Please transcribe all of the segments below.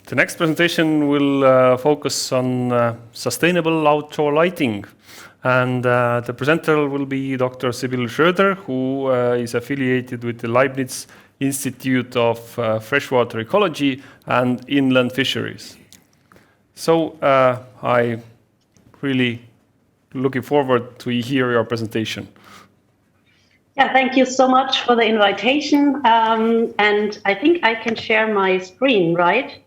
The next presentation will focus on sustainable outdoor lighting. And the presenter will be Dr. Sibylle Schroer, who is affiliated with the Leibniz Institute of Freshwater Ecology and Inland Fisheries. So I really looking forward to hear your presentation. Yeah, thank you so much for the invitation. And I think I can share my screen, right?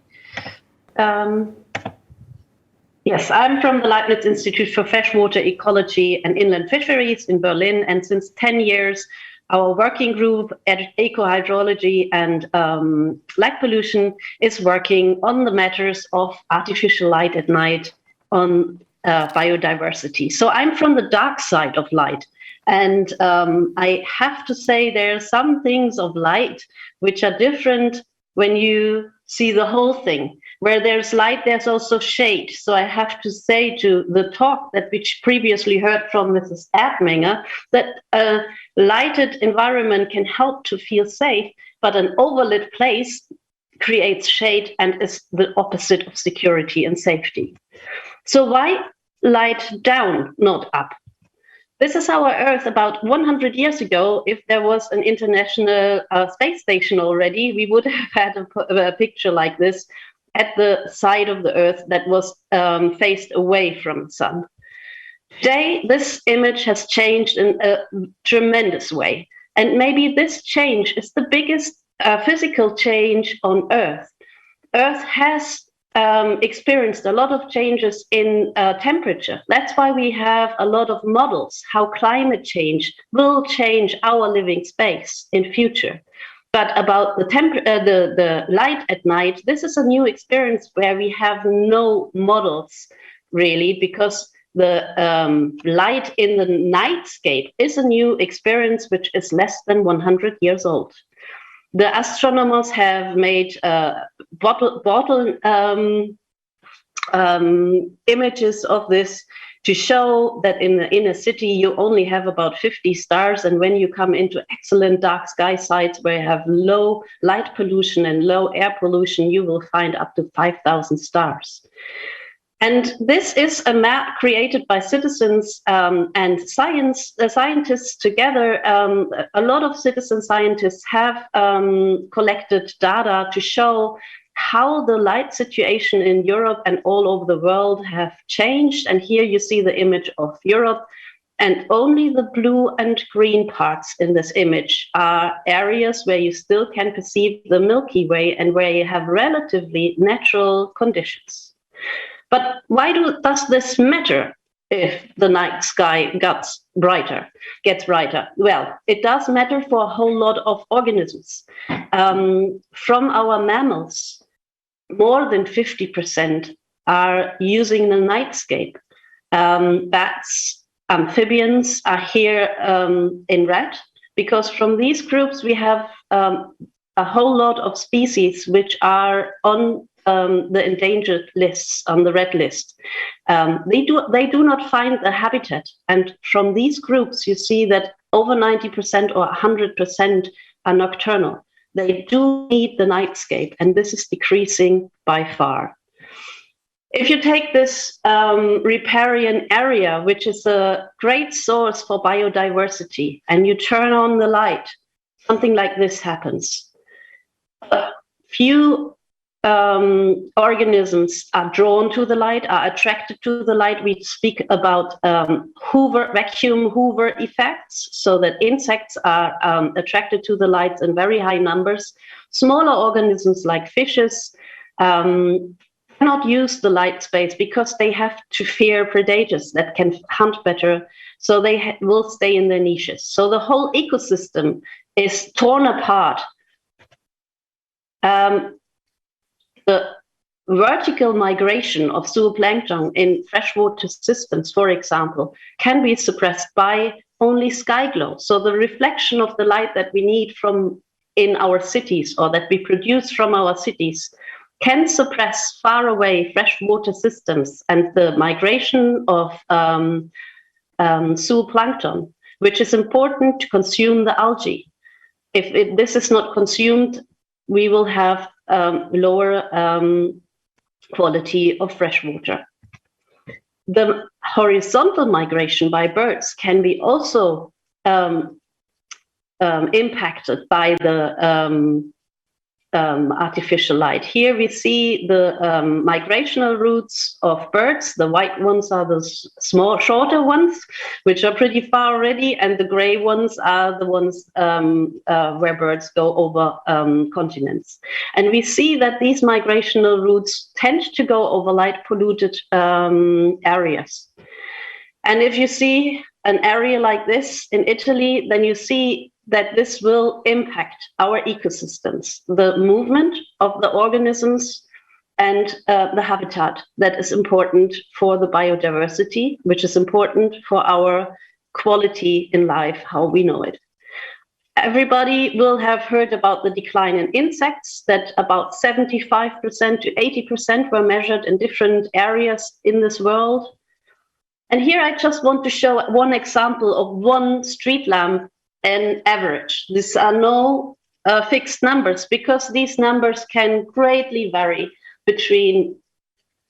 Yes, I'm from the Leibniz Institute for Freshwater Ecology and Inland Fisheries in Berlin. And since 10 years, our working group at eco-hydrology and light pollution is working on the matters of artificial light at night on biodiversity. So I'm from the dark side of light. And I have to say there are some things of light which are different when you see the whole thing. Where there's light, there's also shade. So I have to say to the talk that which previously heard from Mrs. Erdmenger, that a lighted environment can help to feel safe, but an overlit place creates shade and is the opposite of security and safety. So why light down, not up? This is our Earth about 100 years ago. If there was an international space station already, we would have had a picture like this at the side of the Earth that was faced away from the sun. Today, this image has changed in a tremendous way. And maybe this change is the biggest physical change on Earth. Earth has experienced a lot of changes in temperature. That's why we have a lot of models, how climate change will change our living space in future. But about the light at night, this is a new experience where we have no models really, because the light in the nightscape is a new experience which is less than 100 years old. The astronomers have made bottle images of this to show that in the inner city, you only have about 50 stars. And when you come into excellent dark sky sites where you have low light pollution and low air pollution, you will find up to 5,000 stars. And this is a map created by citizens and scientists together. A lot of citizen scientists have collected data to show how the light situation in Europe and all over the world have changed. And here you see the image of Europe, and only the blue and green parts in this image are areas where you still can perceive the Milky Way and where you have relatively natural conditions. But why does this matter if the night sky gets brighter? Well, it does matter for a whole lot of organisms. From our mammals, more than 50% are using the nightscape. Bats, amphibians are here in red, because from these groups we have a whole lot of species which are on the endangered lists, on the red list. They do not find a habitat. And from these groups, you see that over 90% or 100% are nocturnal. They do need the nightscape, and this is decreasing by far. If you take this riparian area, which is a great source for biodiversity, and you turn on the light, something like this happens. A few organisms are drawn to the light, are attracted to the light. We speak about vacuum Hoover effects, so that insects are attracted to the lights in very high numbers. Smaller organisms like fishes cannot use the light space because they have to fear predators that can hunt better, so they will stay in their niches. So the whole ecosystem is torn apart. The vertical migration of zooplankton in freshwater systems, for example, can be suppressed by only sky glow. So the reflection of the light that we need from in our cities, or that we produce from our cities, can suppress far away freshwater systems and the migration of zooplankton, which is important to consume the algae. If this is not consumed, we will have lower quality of fresh water. The horizontal migration by birds can be also impacted by the artificial light. Here we see the migrational routes of birds. The white ones are the small, shorter ones, which are pretty far already, and the gray ones are the ones where birds go over continents. And we see that these migrational routes tend to go over light polluted areas. And if you see an area like this in Italy, then you see that this will impact our ecosystems, the movement of the organisms and the habitat that is important for the biodiversity, which is important for our quality in life, how we know it. Everybody will have heard about the decline in insects, that about 75% to 80% were measured in different areas in this world. And here I just want to show one example of one street lamp an average. These are no fixed numbers, because these numbers can greatly vary between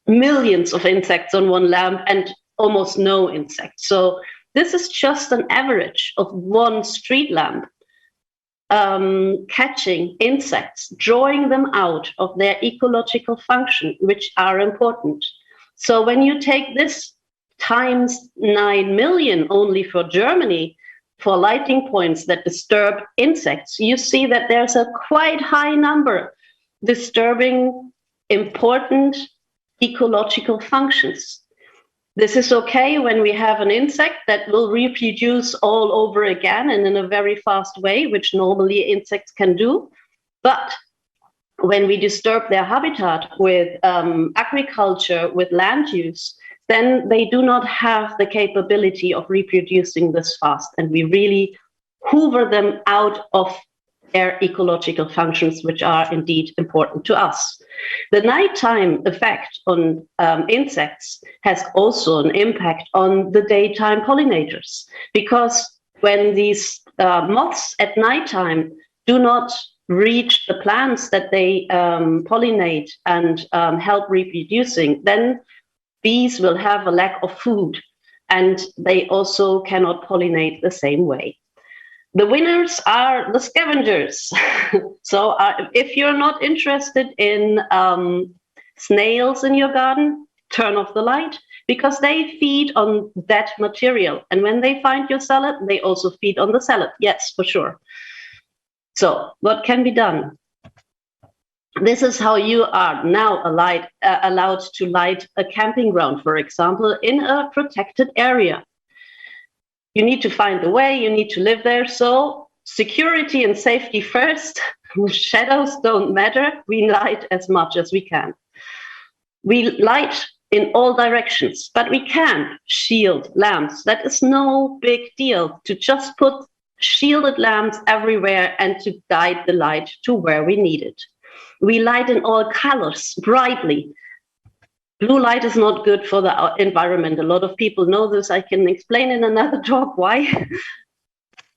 millions of insects on one lamp and almost no insects. So this is just an average of one street lamp catching insects, drawing them out of their ecological function, which are important. So when you take this times 9 million only for Germany, for lighting points that disturb insects, you see that there's a quite high number disturbing important ecological functions. This is okay when we have an insect that will reproduce all over again and in a very fast way, which normally insects can do. But when we disturb their habitat with agriculture, with land use, then they do not have the capability of reproducing this fast. And we really hoover them out of their ecological functions, which are indeed important to us. The nighttime effect on insects has also an impact on the daytime pollinators, because when these moths at nighttime do not reach the plants that they pollinate and help reproducing, then bees will have a lack of food, and they also cannot pollinate the same way. The winners are the scavengers. So if you're not interested in snails in your garden, turn off the light, because they feed on that material. And when they find your salad, they also feed on the salad. Yes, for sure. So what can be done? This is how you are now allowed to light a camping ground, for example, in a protected area. You need to find the way, you need to live there. So security and safety first. Shadows don't matter. We light as much as we can. We light in all directions, but we can shield lamps. That is no big deal, to just put shielded lamps everywhere and to guide the light to where we need it. We light in all colors, brightly. Blue light is not good for the environment. A lot of people know this. I can explain in another talk why.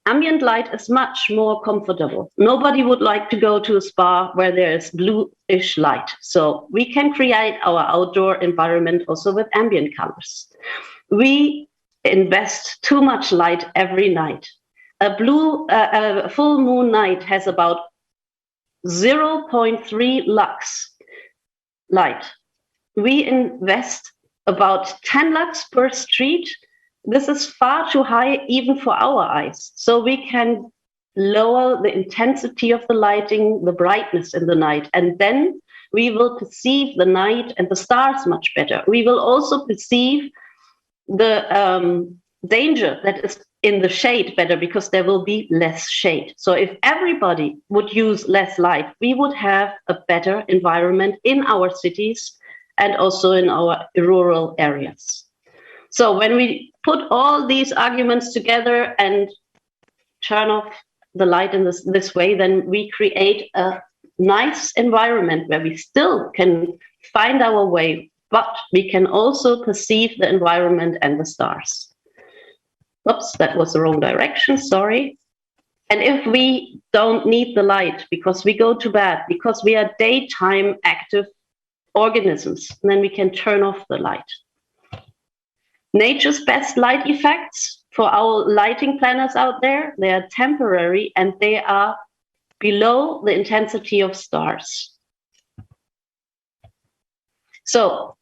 Ambient light is much more comfortable. Nobody would like to go to a spa where there is bluish light. So we can create our outdoor environment also with ambient colors. We invest too much light every night. A full moon night has about 0.3 lux light. We invest about 10 lux per street. This is far too high even for our eyes. So we can lower the intensity of the lighting, the brightness in the night, and then we will perceive the night and the stars much better. We will also perceive the danger that is in the shade better, because there will be less shade. So if everybody would use less light, we would have a better environment in our cities and also in our rural areas. So when we put all these arguments together and turn off the light in this way, then we create a nice environment where we still can find our way, but we can also perceive the environment and the stars. Oops, that was the wrong direction, sorry. And if we don't need the light because we go to bed, because we are daytime active organisms. And then we can turn off the light. Nature's best light effects for our lighting planners out there, they are temporary and they are below the intensity of stars. So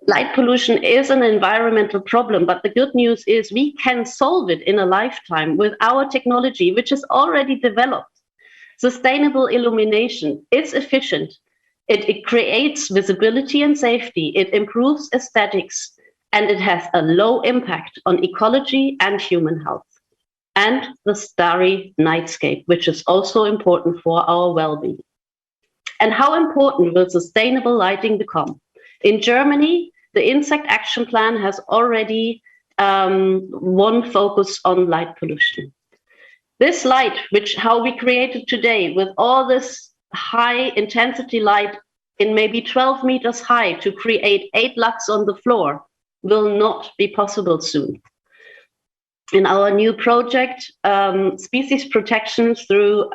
light pollution is an environmental problem, but the good news is we can solve it in a lifetime with our technology, which is already developed. Sustainable illumination is efficient. It creates visibility and safety. It improves aesthetics, and it has a low impact on ecology and human health. And the starry nightscape, which is also important for our well-being. And how important will sustainable lighting become? In Germany, the Insect Action Plan has already one focus on light pollution. This light, how we created today with all this high intensity light in maybe 12 meters high to create 8 lux on the floor, will not be possible soon. In our new project, species protection through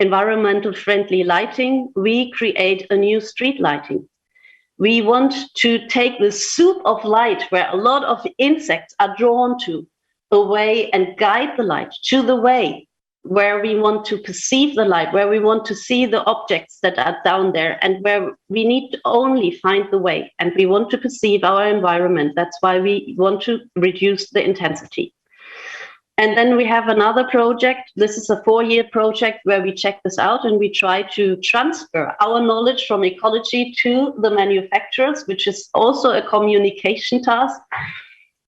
environmental friendly lighting, we create a new street lighting. We want to take the soup of light where a lot of insects are drawn to away and guide the light to the way where we want to perceive the light, where we want to see the objects that are down there, and where we need to only find the way, and we want to perceive our environment. That's why we want to reduce the intensity. And then we have another project. This is a 4-year project where we check this out and we try to transfer our knowledge from ecology to the manufacturers, which is also a communication task.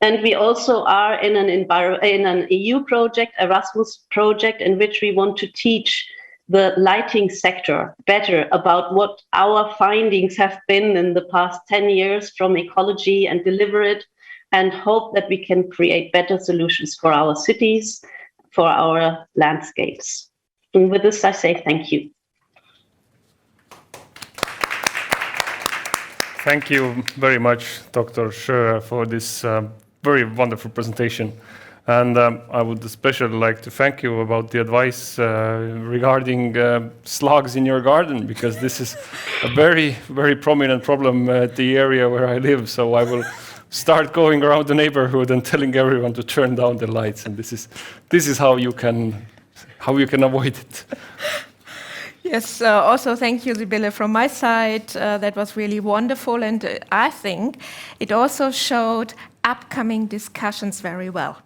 And we also are in an EU project, Erasmus project, in which we want to teach the lighting sector better about what our findings have been in the past 10 years from ecology and deliver it, and hope that we can create better solutions for our cities, for our landscapes. And with this, I say thank you. Thank you very much, Dr. Schroer, for this very wonderful presentation. And I would especially like to thank you about the advice regarding slugs in your garden, because this is a very, very prominent problem at the area where I live. So I will start going around the neighborhood and telling everyone to turn down the lights. And this is how you can avoid it. Yes, also thank you, Sibylle, from my side. That was really wonderful, and I think it also showed upcoming discussions very well.